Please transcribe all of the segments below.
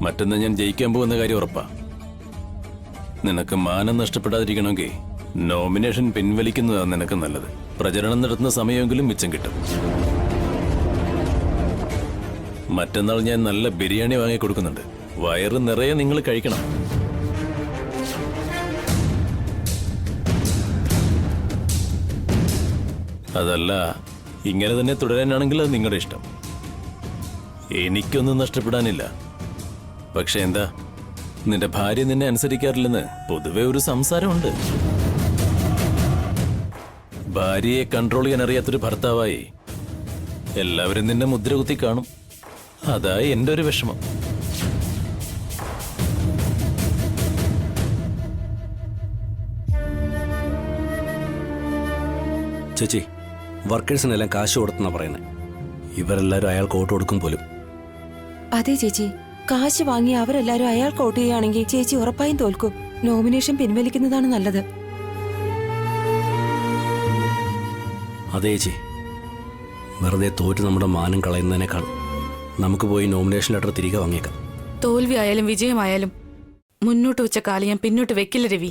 മറ്റൊന്ന് ഞാൻ ജയിക്കാൻ പോകുന്ന കാര്യം ഉറപ്പാ. നിനക്ക് മാനം നഷ്ടപ്പെടാതിരിക്കണമെങ്കിൽ നോമിനേഷൻ പിൻവലിക്കുന്നതാണ് നിനക്ക് നല്ലത്. പ്രചരണം നടത്തുന്ന സമയമെങ്കിലും മിച്ചം കിട്ടും. മറ്റന്നാൾ ഞാൻ നല്ല ബിരിയാണി വാങ്ങി കൊടുക്കുന്നുണ്ട്. വയറ് നിറയെ നിങ്ങൾ കഴിക്കണം. അതല്ല, ഇങ്ങനെ തന്നെ തുടരാനാണെങ്കിൽ അത് നിങ്ങളുടെ ഇഷ്ടം. എനിക്കൊന്നും നഷ്ടപ്പെടാനില്ല. പക്ഷെ എന്താ, നിന്റെ ഭാര്യ നിന്നെ അനുസരിക്കാറില്ലെന്ന് പൊതുവെ ഒരു സംസാരമുണ്ട്. ഭാര്യയെ കൺട്രോൾ ചെയ്യാൻ അറിയാത്തൊരു ഭർത്താവായി എല്ലാവരും നിന്നെ മുദ്ര കുത്തി കാണും. അതായി എന്റെ ഒരു വിഷമം. ചേച്ചി, വർക്കേഴ്സിനെല്ലാം കാശ് കൊടുത്തെന്നാ പറയുന്നത്. ഇവരെല്ലാരും അയാൾക്ക് വോട്ട് കൊടുക്കും പോലും. അതെ ചേച്ചി, കാശ് വാങ്ങി അവരെല്ലാരും അയാൾക്ക് വോട്ട് ചെയ്യുകയാണെങ്കിൽ ചേച്ചി ഉറപ്പായും തോൽക്കും. നോമിനേഷൻ പിൻവലിക്കുന്നതാണ് നല്ലത്. അതെ ചേച്ചി, വെറുതെ തോറ്റ് നമ്മുടെ മാനം കളയുന്നതിനേക്കാൾ നമുക്ക് പോയി നോമിനേഷൻ ലെറ്റർ തിരികെ വാങ്ങിയേക്കാം. തോൽവി ആയാലും വിജയമായാലും മുന്നോട്ട് വെച്ച കാലം ഞാൻ പിന്നോട്ട് വെക്കില്ല രവി.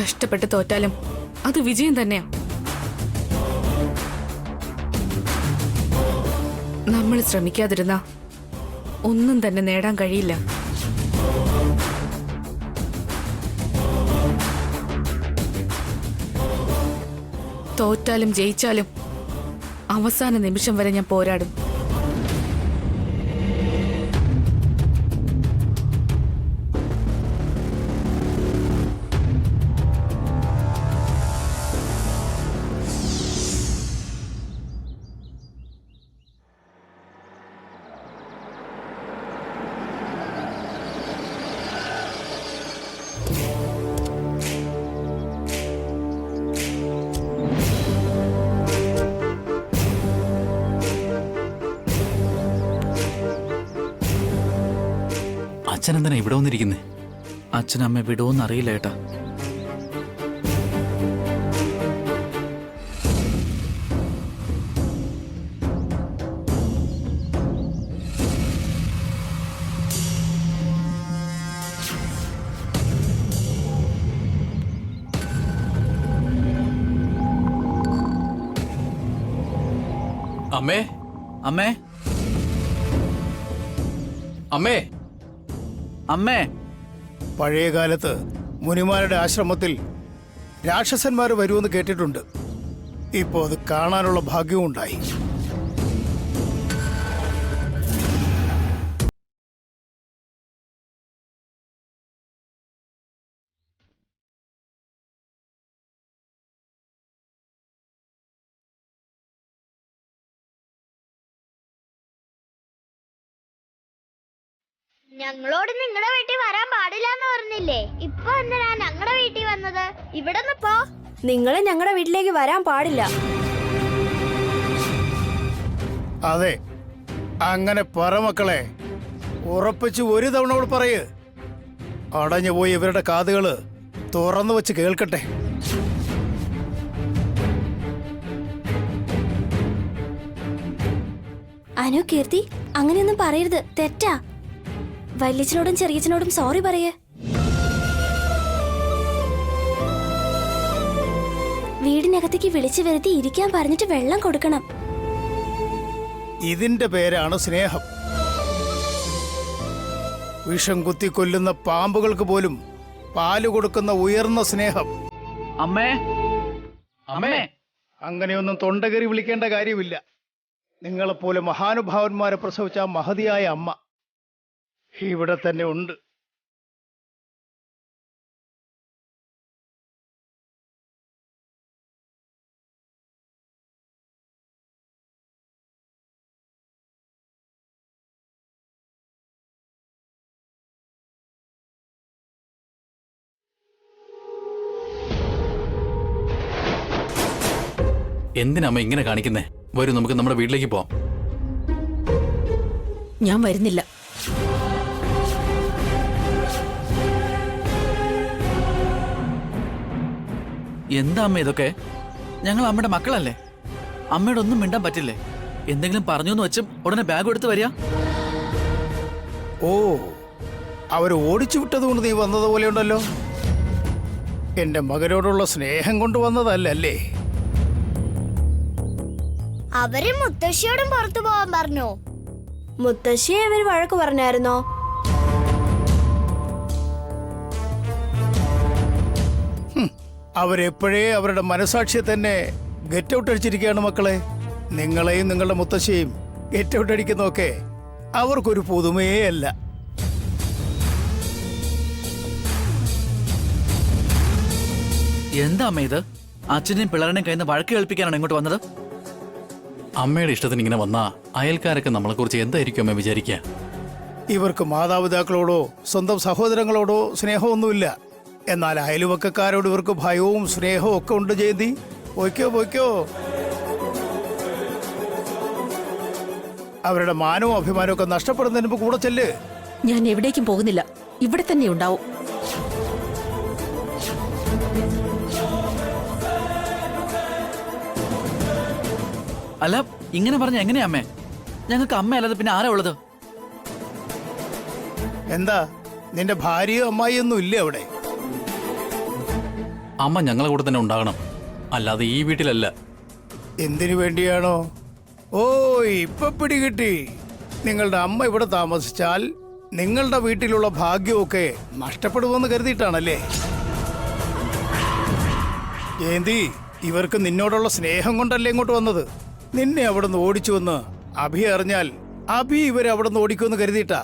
കഷ്ടപ്പെട്ട് തോറ്റാലും അത് വിജയം തന്നെയാ. നമ്മൾ ശ്രമിക്കാതിരുന്ന ഒന്നും തന്നെ നേടാൻ കഴിയില്ല. തോറ്റാലും ജയിച്ചാലും അവസാന നിമിഷം വരെ ഞാൻ പോരാടും. അച്ഛനെന്തിനാ ഇവിടെ വന്നിരിക്കുന്നേ? അച്ഛനമ്മ വിടുവോന്ന് അറിയില്ല ഏട്ടാ. അമ്മേ, അമ്മേ, അമ്മേ, അമ്മേ. പഴയ കാലത്ത് മുനിമാരുടെ ആശ്രമത്തിൽ രാക്ഷസന്മാർ വരുമെന്ന് കേട്ടിട്ടുണ്ട്. ഇപ്പോൾ അത് കാണാനുള്ള ഭാഗ്യവും ഉണ്ടായി. ഞങ്ങളോട് നിങ്ങളുടെ വീട്ടിൽ വരാൻ പാടില്ലെന്ന് പറഞ്ഞില്ലേ? ഇപ്പൊ എന്തിനാ ഞങ്ങളുടെ വീട്ടിൽ വന്നത്? ഇവിടെ പോ. നിങ്ങൾ ഞങ്ങളുടെ വീട്ടിലേക്ക് വരാൻ പാടില്ല. അതെ, അങ്ങനെ പറ മക്കളെ. ഉറപ്പിച്ച് ഒരു തവണ കൂടെ പറയ്. അടഞ്ഞു പോയി ഇവരുടെ കാതുകള് തുറന്നു വെച്ച് കേൾക്കട്ടെ. അനു, കീർത്തി, അങ്ങനെയൊന്നും പറയരുത്, തെറ്റാ. വല്യച്ഛനോടും ചെറിയച്ഛനോടും സോറി പറയേ. വീടിനകത്തേക്ക് വിളിച്ചു വരുത്തി ഇരിക്കാൻ പറഞ്ഞിട്ട് വെള്ളം കൊടുക്കണം. ഇതിന്റെ പേരാണ് സ്നേഹം. വിഷം കുത്തിക്കൊല്ലുന്ന പാമ്പുകൾക്ക് പോലും പാല് കൊടുക്കുന്ന ഉയർന്ന സ്നേഹം. അമ്മേ, അമ്മേ. അങ്ങനെയൊന്നും തൊണ്ടകേറി വിളിക്കേണ്ട കാര്യമില്ല. നിങ്ങളെപ്പോലെ മഹാനുഭാവന്മാരെ പ്രസവിച്ച മഹതിയായ അമ്മ ഇവിടെ തന്നെ ഉണ്ട്. എന്തിനമ്മ ഇങ്ങനെ കാണിക്കുന്നേ? വരൂ, നമുക്ക് നമ്മുടെ വീട്ടിലേക്ക് പോവാം. ഞാൻ വരുന്നില്ല. എന്താ അമ്മ ഇതൊക്കെ? ഞങ്ങൾ അമ്മയുടെ മക്കളല്ലേ? അമ്മയോട് ഒന്നും മിണ്ടാൻ പറ്റില്ലേ? എന്തെങ്കിലും പറഞ്ഞു എന്ന് വെച്ചും ഉടനെ ബാഗ് എടുത്ത് വരിക. ഓ, അവർ ഓടിച്ചു വിട്ടതുകൊണ്ട് നീ വന്നതുപോലെയുണ്ടല്ലോ. എന്റെ മകനോടുള്ള സ്നേഹം കൊണ്ട് വന്നതല്ലേ? അവര് മുത്തശ്ശിയോടും പുറത്തു പോവാൻ പറഞ്ഞു. മുത്തശ്ശിയെ ഇവർ വഴക്ക് പറഞ്ഞായിരുന്നോ? അവരെപ്പോഴേ അവരുടെ മനസാക്ഷിയെ തന്നെ ഗെറ്റ് ഔട്ട് അടിച്ചിരിക്കുകയാണ് മക്കളെ. നിങ്ങളെയും നിങ്ങളുടെ മുത്തശ്ശിയും ഗെറ്റ് ഔട്ട് അടിക്കുന്നതൊക്കെ അവർക്കൊരു പുതുമയേ അല്ല. എന്താ അമ്മ ഇത്? അച്ഛനെയും പിള്ളേരുടെയും കയ്യിൽ നിന്ന് വഴക്ക് കേൾപ്പിക്കാനാണ് ഇങ്ങോട്ട് വന്നത്? അമ്മയുടെ ഇഷ്ടത്തിന് ഇങ്ങനെ വന്നാ അയൽക്കാരൊക്കെ നമ്മളെക്കുറിച്ച് എന്തായിരിക്കും അമ്മ വിചാരിക്കുക? ഇവർക്ക് മാതാപിതാക്കളോടോ സ്വന്തം സഹോദരങ്ങളോടോ സ്നേഹമൊന്നുമില്ല. എന്നാൽ അയൽവക്കക്കാരോട് ഇവർക്ക് ഭയവും സ്നേഹവും ഒക്കെ ഉണ്ട്. ജയന്തി, പോയിക്കോ. അവരുടെ മാനവും അഭിമാനവും ഒക്കെ നഷ്ടപ്പെടുന്നതിന് മുമ്പ് കൂടെ ചെല്ല്. ഞാൻ എവിടേക്കും പോകുന്നില്ല, ഇവിടെ തന്നെ ഉണ്ടാവും. അല്ല, ഇങ്ങനെ പറഞ്ഞ എങ്ങനെയാ അമ്മേ? ഞങ്ങൾക്ക് അമ്മയല്ലാതെ പിന്നെ ആരാ ഉള്ളത്? എന്താ, നിന്റെ ഭാര്യയോ അമ്മായിയൊന്നും ഇല്ലേ അവിടെ? അമ്മ ഞങ്ങളെ കൂടെ തന്നെ ഉണ്ടാകണം, അല്ലാതെ ഈ വീട്ടിലല്ല. എന്തിനു വേണ്ടിയാണോ? ഓ, ഇപ്പൊ പിടികിട്ടി. നിങ്ങളുടെ അമ്മ ഇവിടെ താമസിച്ചാൽ നിങ്ങളുടെ വീട്ടിലുള്ള ഭാഗ്യമൊക്കെ നഷ്ടപ്പെടുമെന്ന് കരുതിയിട്ടാണല്ലേ? ജയന്തി, ഇവർക്ക് നിന്നോടുള്ള സ്നേഹം കൊണ്ടല്ലേ ഇങ്ങോട്ട് വന്നത്. നിന്നെ അവിടെ നിന്ന് ഓടിച്ചു വന്ന് അഭി അറിഞ്ഞാൽ അഭി ഇവരെ അവിടെ നിന്ന് ഓടിക്കുമെന്ന് കരുതിയിട്ടാ.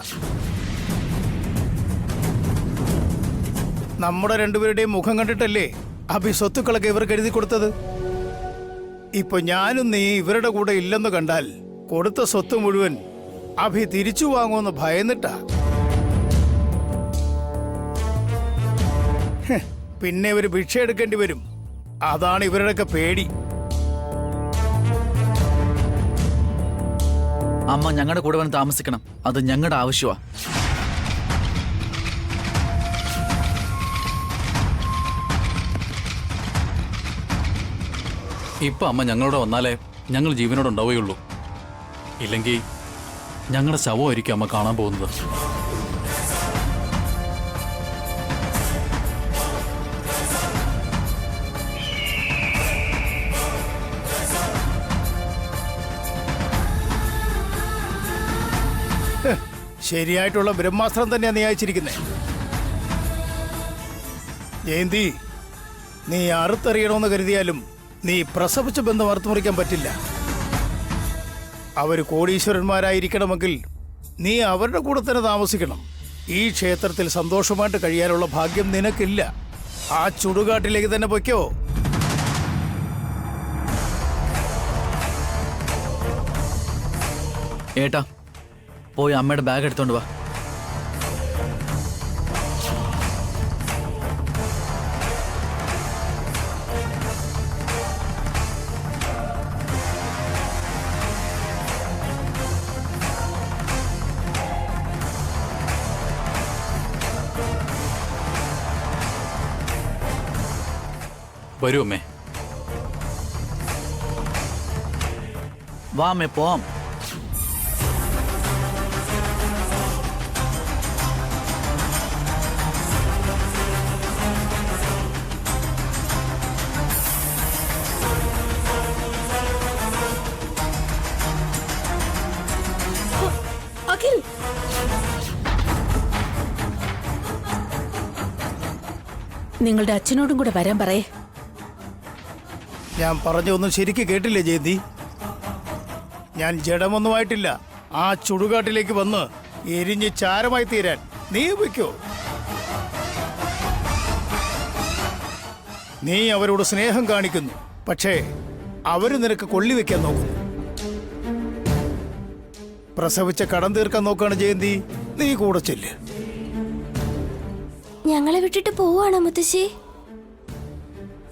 നമ്മുടെ രണ്ടുപേരുടെയും മുഖം കണ്ടിട്ടല്ലേ അഭി സ്വത്തുക്കളൊക്കെ ഇവർക്ക് എഴുതി കൊടുത്തത്. ഇപ്പൊ ഞാനും നീ ഇവരുടെ കൂടെ ഇല്ലെന്ന് കണ്ടാൽ കൊടുത്ത സ്വത്ത് മുഴുവൻ അഭി തിരിച്ചു വാങ്ങുമെന്ന് ഭയന്നിട്ടാ. പിന്നെ ഇവര് ഭിക്ഷ എടുക്കേണ്ടി വരും. അതാണ് ഇവരുടെയൊക്കെ പേടി. അമ്മ ഞങ്ങളുടെ കൂടെ വന്ന് താമസിക്കണം, അത് ഞങ്ങളുടെ ആവശ്യമാ. ഇപ്പൊ അമ്മ ഞങ്ങളോട് വന്നാലേ ഞങ്ങൾ ജീവനോട് ഉണ്ടാവുകയുള്ളൂ. ഇല്ലെങ്കിൽ ഞങ്ങളുടെ ശവമായിരിക്കും അമ്മ കാണാൻ പോകുന്നത്. ശരിയായിട്ടുള്ള ബ്രഹ്മാസ്ത്രം തന്നെയാണ് നീ അയച്ചിരിക്കുന്നേ. ജയന്തി, നീ അറുത്തറിയണമെന്ന് കരുതിയാലും നീ പ്രസവിച്ച ബന്ധം അറുത്തുമുറിക്കാൻ പറ്റില്ല. അവർ കോടീശ്വരന്മാരായിരിക്കണമെങ്കിൽ നീ അവരുടെ കൂടെ തന്നെ താമസിക്കണം. ഈ ക്ഷേത്രത്തിൽ സന്തോഷമായിട്ട് കഴിയാനുള്ള ഭാഗ്യം നിനക്കില്ല. ആ ചുടുകാട്ടിലേക്ക് തന്നെ പൊയ്ക്കോ. ഏട്ടാ, പോയി അമ്മയുടെ ബാഗ് എടുത്തോണ്ട് വാ. വരൂ അമ്മേ. വാ അമ്മേ, പോവാം. അഖിൽ, നിങ്ങളുടെ അച്ഛനോടും കൂടെ വരാൻ പറയേ. ഞാൻ പറഞ്ഞൊന്നും ശരിക്ക് കേട്ടില്ലേ ജയന്തി? ഞാൻ ജഡമൊന്നുമായിട്ടില്ല. ആ ചുടുകാട്ടിലേക്ക് വന്ന് എരിഞ്ഞ് ചാരമായി തീരാൻ നീ വയ്ക്കോ. നീ അവരോട് സ്നേഹം കാണിക്കുന്നു, പക്ഷേ അവര് നിനക്ക് കൊള്ളിവെക്കാൻ നോക്കുന്നു. പ്രസവിച്ച കടം തീർക്കാൻ നോക്കാണ് ജയന്തി. നീ കൂടെ ചെല്ല്. ഞങ്ങളെ വിട്ടിട്ട് പോവാണോ മുത്തശ്ശി?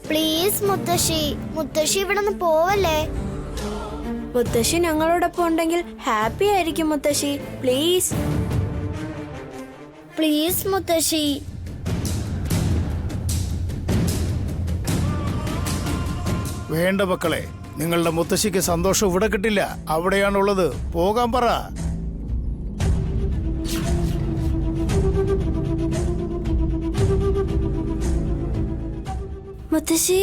പ്ലീസ് മുത്തശ്ശി, മുത്തശ്ശി ഇവിടെ നിന്ന് പോവല്ലേ. മുത്തശ്ശി ഞങ്ങളോടൊപ്പം ഉണ്ടെങ്കിൽ ഹാപ്പി ആയിരിക്കും മുത്തശ്ശി. പ്ലീസ് പ്ലീസ് മുത്തശ്ശി. വേണ്ട മക്കളെ, നിങ്ങളുടെ മുത്തശ്ശിക്ക് സന്തോഷം ഇവിടെ കിട്ടില്ല. അവിടെയാണുള്ളത്. പോകാൻ പറ. മുത്തശ്ശി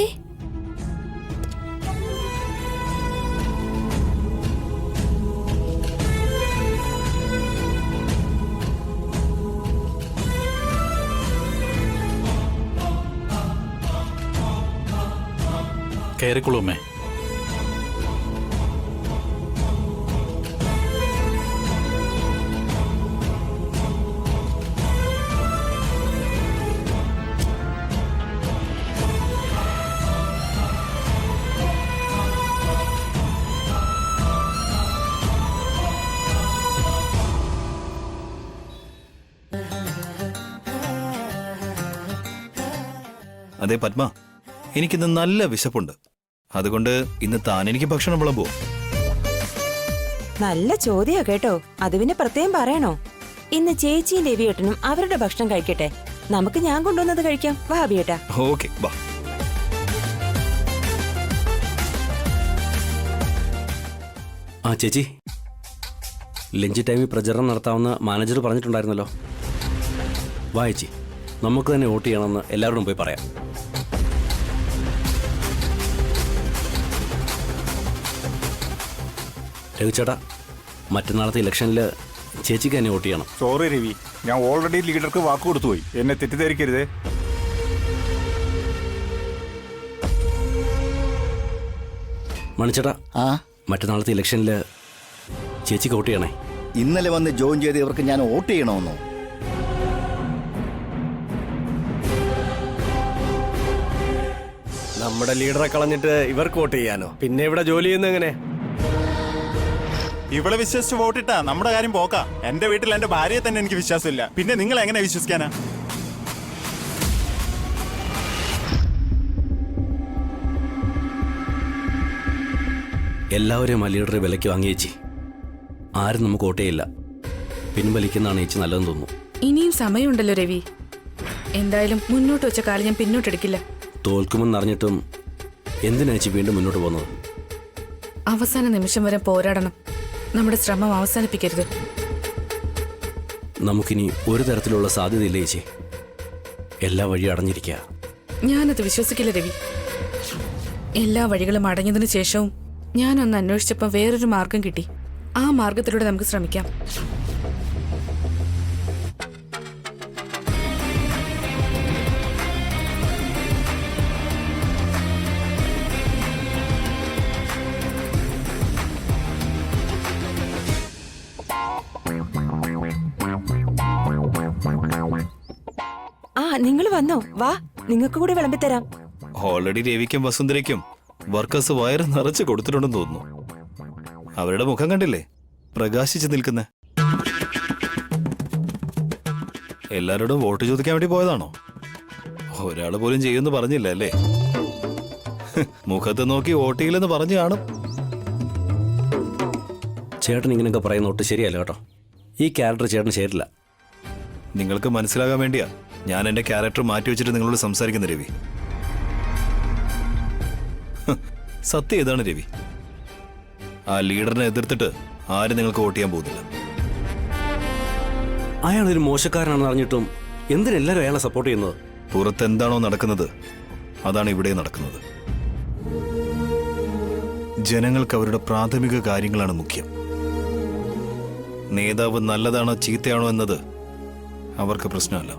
കയറിക്കൊള്ളൂ അമ്മേ. അതെ പത്മ, എനിക്കിന്ന് നല്ല വിശപ്പുണ്ട്. അതുകൊണ്ട് ഇന്ന് താൻ എനിക്ക് ഭക്ഷണം വിളമ്പോ? നല്ല ചോദ്യാ കേട്ടോ. അത് പിന്നെ പ്രത്യേകം പറയണോ? ഇന്ന് ചേച്ചിയും രവിയേട്ടനും അവരുടെ ഭക്ഷണം കഴിക്കട്ടെ. നമുക്ക് ഞാൻ കൊണ്ടുവന്നത് കഴിക്കാം. വാ അഭിയേട്ടാ. ഓക്കെ, വാ. ആ ചേച്ചി, ലഞ്ച് ടൈമിൽ പ്രചരണം നടത്താമെന്ന് മാനേജർ പറഞ്ഞിട്ടുണ്ടായിരുന്നല്ലോ. വാ ചേച്ചി, നമുക്ക് തന്നെ വോട്ട് ചെയ്യണമെന്ന് എല്ലാവരോടും പോയി പറയാം. രവിച്ചേട്ടാ, മറ്റന്നാളത്തെ ഇലക്ഷനിൽ ചേച്ചിക്ക് തന്നെ വോട്ട് ചെയ്യണം. സോറി രവി, ഞാൻ ഓൾറെഡി ലീഡർക്ക് വാക്ക് കൊടുത്തുപോയി. എന്നെ തെറ്റിദ്ധരിക്കരുതേ. മണിച്ചേട്ടാ, മറ്റന്നാളത്തെ ഇലക്ഷനിൽ ചേച്ചിക്ക് വോട്ട് ചെയ്യണേ. ഇന്നലെ വന്ന് ജോയിൻ ചെയ്ത് ഇവർക്ക് ഞാൻ വോട്ട് ചെയ്യണമെന്നോ? നമ്മുടെ ലീഡറെ കളഞ്ഞിട്ട് ഇവർക്ക് വോട്ട് ചെയ്യാനോ? പിന്നെ ഇവിടെ ജോലി ചെയ്യുന്ന എങ്ങനെ? ഇവിടെ വിശ്വസിച്ച് വോട്ടിട്ടാ നമ്മുടെ കാര്യം പോക്കാം. എന്റെ വീട്ടിൽ എന്റെ ഭാര്യയെ തന്നെ എനിക്ക് വിശ്വാസമില്ല. പിന്നെ നിങ്ങൾ എങ്ങനെ വിശ്വസിക്കാനാ? എല്ലാവരെയും ആ ലീഡറെ വിലയ്ക്ക് വാങ്ങി ചേച്ചി. ആരും നമുക്ക് വോട്ട് ചെയ്യില്ല. പിൻവലിക്കുന്നതാണ് ചേച്ചി നല്ലതെന്ന് തോന്നുന്നു. ഇനിയും സമയമുണ്ടല്ലോ രവി. എന്തായാലും മുന്നോട്ട് വെച്ച കാലം ഞാൻ പിന്നോട്ടെടുക്കില്ല. തോൽക്കുമെന്ന് അറിഞ്ഞിട്ടും എന്തിനാ ചേച്ചി വീണ്ടും മുന്നോട്ട് പോകുന്നത്? അവസാന നിമിഷം വരെ പോരാടണം. നമ്മുടെ ശ്രമം അവസാനിപ്പിക്കരുത്. നമുക്കിനി ഒരു തരത്തിലുള്ള സാധ്യതയില്ല ചേച്ചി. എല്ലാ വഴിയും അടഞ്ഞിരിക്കുക. ഞാനത് വിശ്വസിക്കില്ല രവി. എല്ലാ വഴികളും അടഞ്ഞതിനു ശേഷവും ഞാനൊന്ന് അന്വേഷിച്ചപ്പോൾ വേറൊരു മാർഗം കിട്ടി. ആ മാർഗത്തിലൂടെ നമുക്ക് ശ്രമിക്കാം. ആ, നിങ്ങൾ വന്നോ? വാ, നിങ്ങൾക്ക് കൂടി വിളമ്പിത്തരാം. ഓൾറെഡി രവിക്കും വസുന്ധരയ്ക്കും വർക്കേഴ്സ് വയറ് നിറച്ച് കൊടുത്തിട്ടുണ്ടെന്ന് തോന്നുന്നു. അവരുടെ മുഖം കണ്ടില്ലേ, പ്രകാശിച്ച് നിൽക്കുന്നേ. എല്ലാവരോടും വോട്ട് ചോദിക്കാൻ വേണ്ടി പോയതാണോ? ഒരാൾ പോലും ചെയ്യുമെന്ന് പറഞ്ഞില്ല അല്ലേ? മുഖത്ത് നോക്കി വോട്ട് ചെയ്യില്ലെന്ന് പറഞ്ഞു കാണും. ചേട്ടൻ ഇങ്ങനെയൊക്കെ പറയുന്ന ഒട്ട് ശരിയല്ല കേട്ടോ. ഈ ക്യാരക്ടർ ചേട്ടന് ചേരില്ല. നിങ്ങൾക്ക് മനസ്സിലാകാൻ വേണ്ടിയാ ഞാൻ എന്റെ ക്യാരക്ടർ മാറ്റി വെച്ചിട്ട് നിങ്ങളോട് സംസാരിക്കുന്ന രവി. സത്യം ഇതാണ് രവി. ആ ലീഡറിനെ എതിർത്തിട്ട് ആരും നിങ്ങൾക്ക് വോട്ട് ചെയ്യാൻ പോകുന്നില്ല. അയാളൊരു മോശക്കാരനാണെന്ന് അറിഞ്ഞിട്ടും എന്തിനെല്ലാവരും അയാളെ സപ്പോർട്ട് ചെയ്യുന്നത്? പുറത്ത് എന്താണോ നടക്കുന്നത് അതാണ് ഇവിടെ നടക്കുന്നത്. ജനങ്ങൾക്ക് അവരുടെ പ്രാഥമിക കാര്യങ്ങളാണ് മുഖ്യം. നേതാവ് നല്ലതാണോ ചീത്തയാണോ എന്നത് അവർക്ക് പ്രശ്നമല്ല.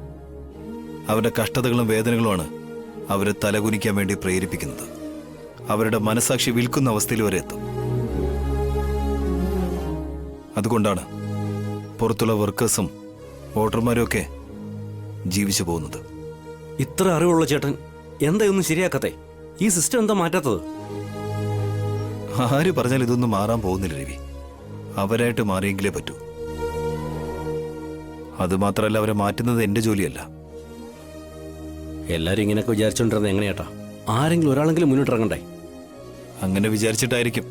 അവരുടെ കഷ്ടതകളും വേദനകളുമാണ് അവരെ തലകുനിക്കാൻ വേണ്ടി പ്രേരിപ്പിക്കുന്നത്. അവരുടെ മനസാക്ഷി വിൽക്കുന്ന അവസ്ഥയിൽ വരെ എത്തും. അതുകൊണ്ടാണ് പുറത്തുള്ള വർക്കേഴ്സും വോട്ടർമാരും ഒക്കെ ജീവിച്ചു പോകുന്നത്. ഇത്ര അറിവുള്ള ചേട്ടൻ എന്താ ഒന്നും ശരിയാക്കത്തെ? ഈ സിസ്റ്റം എന്താ മാറ്റാത്തത്? ആര് പറഞ്ഞാൽ ഇതൊന്നും മാറാൻ പോകുന്നില്ല രവി. അവരായിട്ട് മാറിയെങ്കിലേ പറ്റൂ. അതുമാത്രമല്ല, അവരെ മാറ്റുന്നത് എന്റെ ജോലിയല്ല. എല്ലാരും ഇങ്ങനെയൊക്കെ വിചാരിച്ചോണ്ടിരുന്നത് എങ്ങനെയാട്ടാ? ആരെങ്കിലും ഒരാളെങ്കിലും മുന്നോട്ടിറങ്ങണ്ടേ? അങ്ങനെ വിചാരിച്ചിട്ടായിരിക്കും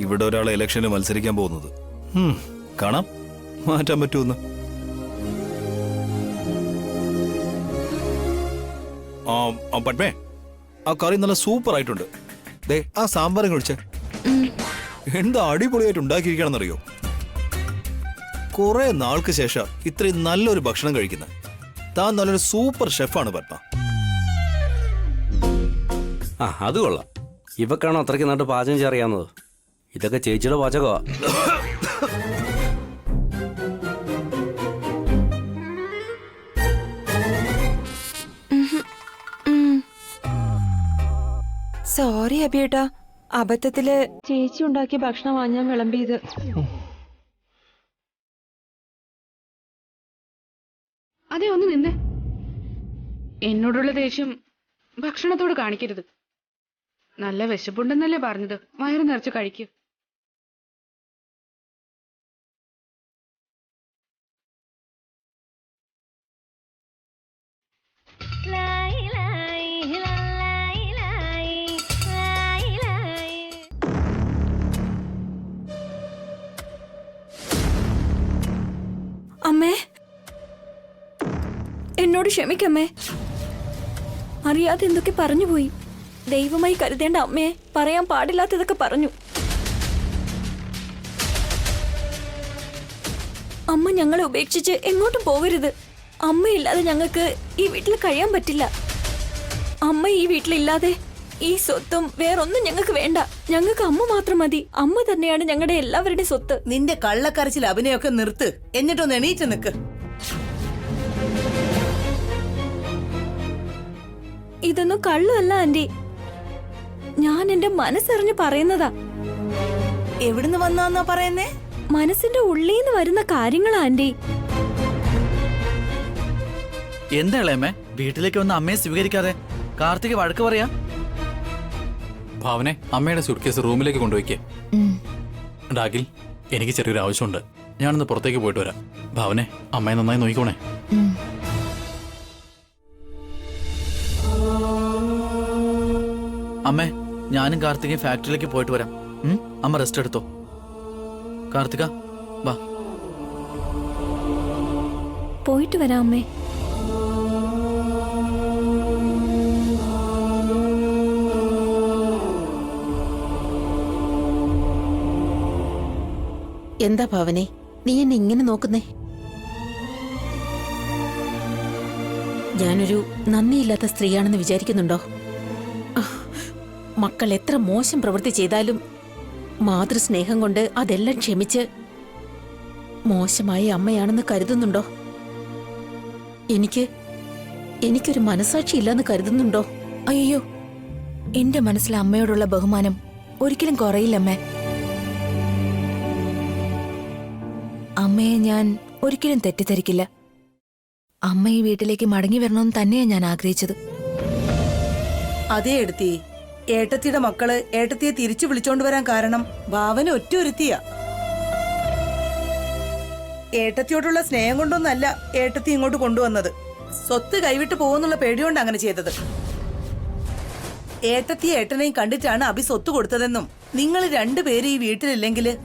ഇവിടെ ഒരാൾ ഇലക്ഷന് മത്സരിക്കാൻ പോകുന്നത്. കാണാം മാറ്റാൻ പറ്റുമെന്ന്. പത്മേ, ആ കറി നല്ല സൂപ്പർ ആയിട്ടുണ്ട്. ദേ, ആ സാമ്പാറും കഴിച്ചേ. എന്താ അടിപൊളിയായിട്ട് ഉണ്ടാക്കിയിരിക്കണമെന്നറിയോ? കുറെ നാൾക്ക് ശേഷം ഇത്രയും നല്ലൊരു ഭക്ഷണം കഴിക്കുന്നത്. താൻ നല്ലൊരു സൂപ്പർ ഷെഫാണ് പത്മ. ആ അത് കൊള്ളാം. ഇവക്കാണോ അത്രയ്ക്ക് നട്ട് പാചകം ചെയ്യാറിയാവുന്നത്? ഇതൊക്കെ ചേച്ചിയുടെ പാചകമാ. സോറി അബിയേട്ടാ, അബദ്ധത്തില് ചേച്ചി ഉണ്ടാക്കിയ ഭക്ഷണമാണ് ഞാൻ വിളമ്പിയത്. അതെ, ഒന്ന് നിന്നേ. എന്നോടുള്ള ദേഷ്യം ഭക്ഷണത്തോട് കാണിക്കരുത്. നല്ല വിശപ്പുണ്ടെന്നല്ലേ പറഞ്ഞത്, വയറ് നിറച്ച് കഴിക്കൂ. അമ്മേ, എന്നോട് ക്ഷമിക്കമ്മേ. അറിയാതെ എന്തൊക്കെ പറഞ്ഞുപോയി. ദൈവമായി കരുതേണ്ട അമ്മയെ പറയാൻ പാടില്ലാത്തതൊക്കെ പറഞ്ഞു. അമ്മ ഞങ്ങളെ ഉപേക്ഷിച്ച് എങ്ങോട്ടും പോകരുത്. അമ്മയില്ലാതെ ഞങ്ങൾക്ക് ഈ വീട്ടിൽ കഴിയാൻ പറ്റില്ല. അമ്മ ഈ വീട്ടിലില്ലാതെ ഈ സ്വത്തും വേറൊന്നും ഞങ്ങൾക്ക് വേണ്ട. ഞങ്ങൾക്ക് അമ്മ മാത്രം മതി. അമ്മ തന്നെയാണ് ഞങ്ങളുടെ എല്ലാവരുടെയും സ്വത്ത്. നിന്റെ കള്ളക്കരച്ചിൽ അഭിനയൊക്കെ നിർത്ത്, എന്നിട്ടൊന്ന് എണീറ്റ് നിക്ക്. ഇതൊന്നും കള്ളല്ല ആന്റി. ഞാൻ എന്റെ മനസ്സറിഞ്ഞ് പറയുന്നതാ. എവിടുന്ന് വന്നാന്നാ പറയുന്നേ? മനസ്സിന്റെ ഉള്ളീന്ന് വരുന്ന കാര്യങ്ങളാ ആന്റി. എന്താ ഇളയമ്മേ വീട്ടിലേക്ക് വന്ന് അമ്മയെ സ്വീകരിക്കാതെ കാർത്തിക് വഴക്ക് പറയാ? ഭാവനെ, അമ്മയുടെ സൂട്ട്കേസ് റൂമിലേക്ക് കൊണ്ടുപോയിക്കേ. ഡാഗിൽ, എനിക്ക് ചെറിയൊരു ആവശ്യമുണ്ട്. ഞാനൊന്ന് പുറത്തേക്ക് പോയിട്ട് വരാം. ഭാവനെ, അമ്മയെ നന്നായി നോക്കിക്കോണേ. അമ്മേ, ഞാനും കാർത്തികയും ഫാക്ടറിയിലേക്ക് പോയിട്ട് വരാം. അമ്മ റെസ്റ്റ് എടുത്തോ. കാർത്തിക, വാ. പോയിട്ട് വരാം അമ്മേ. എന്താ ഭാവനെ, നീ എന്നെ ഇങ്ങനെ നോക്കുന്നേ? ഞാനൊരു നന്ദിയില്ലാത്ത സ്ത്രീയാണെന്ന് വിചാരിക്കുന്നുണ്ടോ? മക്കൾ എത്ര മോശം പ്രവൃത്തി ചെയ്താലും മാതൃസ്നേഹം കൊണ്ട് അതെല്ലാം ക്ഷമിച്ച് മോശമായ അമ്മയാണെന്ന് കരുതുന്നുണ്ടോ? എനിക്കൊരു മനസാക്ഷി ഇല്ലെന്ന് കരുതുന്നുണ്ടോ? അയ്യോ, എന്റെ മനസ്സിൽ അമ്മയോടുള്ള ബഹുമാനം ഒരിക്കലും കുറയില്ലമ്മേ. അമ്മയെ ഞാൻ ഒരിക്കലും തെറ്റിദ്ധരിക്കില്ല. അമ്മ ഈ വീട്ടിലേക്ക് മടങ്ങി വരണമെന്ന് തന്നെയാ ഞാൻ ആഗ്രഹിച്ചത്. അതേ എടുത്തി, ഏട്ടത്തിയുടെ മക്കള് ഏട്ടത്തിയെ തിരിച്ചു വിളിച്ചോണ്ട് വരാൻ കാരണം ഭാവന ഒറ്റ ഒരുത്തിയാ. ഏട്ടത്തിയോടുള്ള സ്നേഹം കൊണ്ടൊന്നല്ല ഏട്ടത്തി ഇങ്ങോട്ട് കൊണ്ടുവന്നത്. സ്വത്ത് കൈവിട്ട് പോകുന്നുള്ള പേടിയോണ്ട് അങ്ങനെ ചെയ്തത്. ഏട്ടത്തിയെ ഏട്ടനെയും കണ്ടിട്ടാണ് അഭി സ്വത്ത് കൊടുത്തതെന്നും നിങ്ങൾ രണ്ടുപേരും ഈ വീട്ടിലില്ലെങ്കിൽ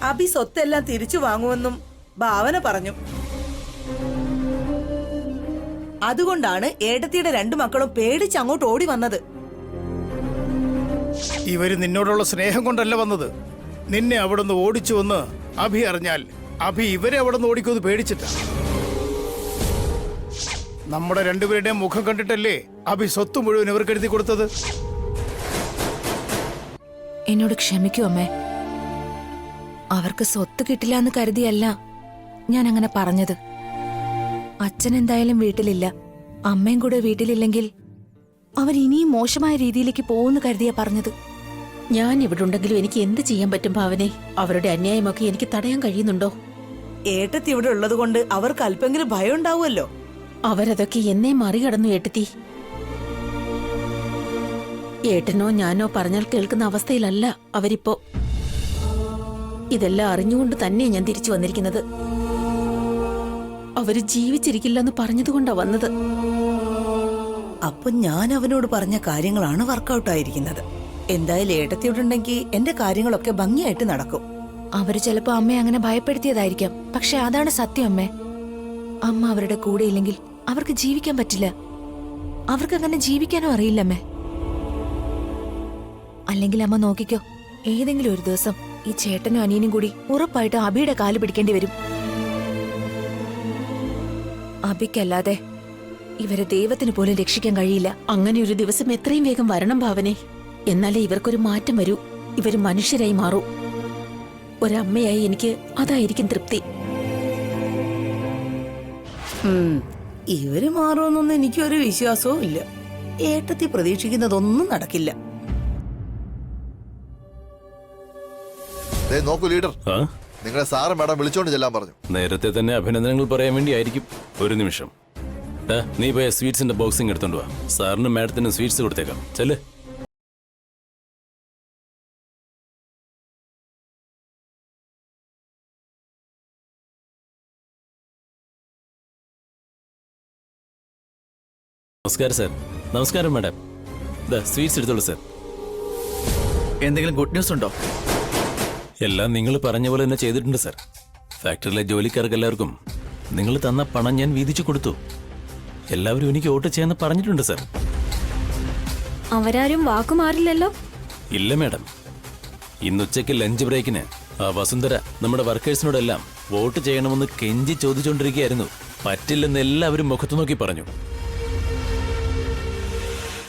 അഭി സ്വത്തെല്ലാം തിരിച്ചു വാങ്ങുമെന്നും ഭാവന പറഞ്ഞു. അതുകൊണ്ടാണ് ഏട്ടത്തിയുടെ രണ്ടു മക്കളും പേടിച്ച് അങ്ങോട്ട് ഓടി വന്നത്. ഇവര് നിന്നോടുള്ള സ്നേഹം കൊണ്ടല്ല വന്നത്. നിന്നെ അവിടുന്ന് ഓടിച്ചുവെന്ന് അഭി അറിഞ്ഞാൽ അഭി ഇവരെ അവിടുന്ന് ഓടിക്കുമെന്ന് പേടിച്ചിട്ടാ. നമ്മുടെ രണ്ടുപേരുടെയും മുഖം കണ്ടിട്ടല്ലേ അഭി സ്വത്ത് മുഴുവൻ ഇവർക്ക് എഴുതി കൊടുത്തത്. എന്നോട് ക്ഷമിക്കൂ അമ്മേ. അവർക്ക് സ്വത്ത് കിട്ടില്ല എന്ന് കരുതിയല്ല ഞാൻ അങ്ങനെ പറഞ്ഞത്. അച്ഛൻ എന്തായാലും വീട്ടിലില്ല, അമ്മയും കൂടെ വീട്ടിലില്ലെങ്കിൽ അവരിനിയും മോശമായ രീതിയിലേക്ക് പോകുമെന്ന് കരുതിയാ പറഞ്ഞത്. ഞാൻ ഇവിടെ ഉണ്ടെങ്കിലും എനിക്ക് എന്ത് ചെയ്യാൻ പറ്റും ഭാവനെ? അവരുടെ അന്യായമൊക്കെ എനിക്ക് തടയാൻ കഴിയുന്നുണ്ടോ? ഏട്ടത്തി ഇവിടെ ഉള്ളത് കൊണ്ട് അവർക്ക് അല്പെങ്കിലും ഭയം ഉണ്ടാവുമല്ലോ. അവരതൊക്കെ എന്നെ മറികടന്നു ഏട്ടത്തി. ഏട്ടനോ ഞാനോ പറഞ്ഞാൽ കേൾക്കുന്ന അവസ്ഥയിലല്ല അവരിപ്പോ. ഇതെല്ലാം അറിഞ്ഞുകൊണ്ട് തന്നെ ഞാൻ തിരിച്ചു വന്നിരിക്കുന്നത്. അവര് ജീവിച്ചിരിക്കില്ലെന്ന് പറഞ്ഞതുകൊണ്ടാ വന്നത്. അപ്പൊ ഞാൻ അവനോട് പറഞ്ഞ കാര്യങ്ങളാണ് വർക്കൗട്ട് ആയിരിക്കുന്നത്. എന്തായാലും ഏട്ടത്തിയോടെ ഉണ്ടെങ്കിൽ എന്റെ കാര്യങ്ങളൊക്കെ ഭംഗിയായിട്ട് നടക്കും. അവര് ചിലപ്പോ അമ്മയെ അങ്ങനെ ഭയപ്പെടുത്തിയതായിരിക്കാം. പക്ഷെ അതാണ് സത്യം അമ്മേ. അമ്മ അവരുടെ കൂടെ ഇല്ലെങ്കിൽ അവർക്ക് ജീവിക്കാൻ പറ്റില്ല. അവർക്ക് അങ്ങനെ ജീവിക്കാനും അറിയില്ലമ്മേ. അല്ലെങ്കിൽ അമ്മ നോക്കിക്കോ, ഏതെങ്കിലും ഒരു ദിവസം ഈ ചേട്ടനും അനിയനും കൂടി ഉറപ്പായിട്ട് അബിയുടെ കാല് പിടിക്കേണ്ടി വരും. അബിക്കല്ലാതെ ഇവരെ ദൈവത്തിന് പോലും രക്ഷിക്കാൻ കഴിയില്ല. അങ്ങനെ ഒരു ദിവസം എത്രയും വേഗം വരണം ഭാവനെ. എന്നാലേ ഇവർക്കൊരു മാറ്റം വരൂ, ഇവര് മനുഷ്യരായി മാറൂ. ഒരമ്മയായി എനിക്ക് അതായിരിക്കും തൃപ്തി. ഇവര് മാറുമെന്നൊന്നും എനിക്കൊരു വിശ്വാസവും ഇല്ല. ഏട്ടത്തി പ്രതീക്ഷിക്കുന്നതൊന്നും നടക്കില്ല. നോക്കൂ ലീഡർ, നിങ്ങളെ സാറ് മാഡം വിളിച്ചോണ്ട് ചെല്ലാൻ പറഞ്ഞു. നേരത്തെ തന്നെ അഭിനന്ദനങ്ങൾ പറയാൻ വേണ്ടി ആയിരിക്കും. ഒരു നിമിഷം, നീ പോയ സ്വീറ്റ്സിന്റെ ബോക്സിംഗ് എടുത്തോണ്ട് വാ. സാറിനും മാഡത്തിനും സ്വീറ്റ്സ് കൊടുത്തേക്കാം. ചെല്. നമസ്കാരം സാർ. നമസ്കാരം മാഡം. സ്വീറ്റ്സ് എടുത്തോളൂ സാർ. എന്തെങ്കിലും ഗുഡ് ന്യൂസ് ഉണ്ടോ? എല്ലാം നിങ്ങൾ പറഞ്ഞ പോലെ തന്നെ ചെയ്തിട്ടുണ്ട് സാർ. ഫാക്ടറിയിലെ ജോലിക്കാർക്ക് എല്ലാവർക്കും നിങ്ങൾ തന്ന പണം ഞാൻ വീതിച്ചു കൊടുത്തു. എല്ലാവരും എനിക്ക് വോട്ട് ചെയ്യാന്ന് പറഞ്ഞിട്ടുണ്ട് സാർ. അവരാരും വാക്കുമാറില്ലല്ലോ? ഇല്ല മാഡം. ഇന്നുച്ചയ്ക്ക് ലഞ്ച് ബ്രേക്കിന് ആ വസുന്ധര നമ്മുടെ വർക്കേഴ്സിനോടെല്ലാം വോട്ട് ചെയ്യണമെന്ന് കെഞ്ചി ചോദിച്ചുകൊണ്ടിരിക്കുകയായിരുന്നു. പറ്റില്ലെന്ന് എല്ലാവരും മുഖത്തു നോക്കി പറഞ്ഞു.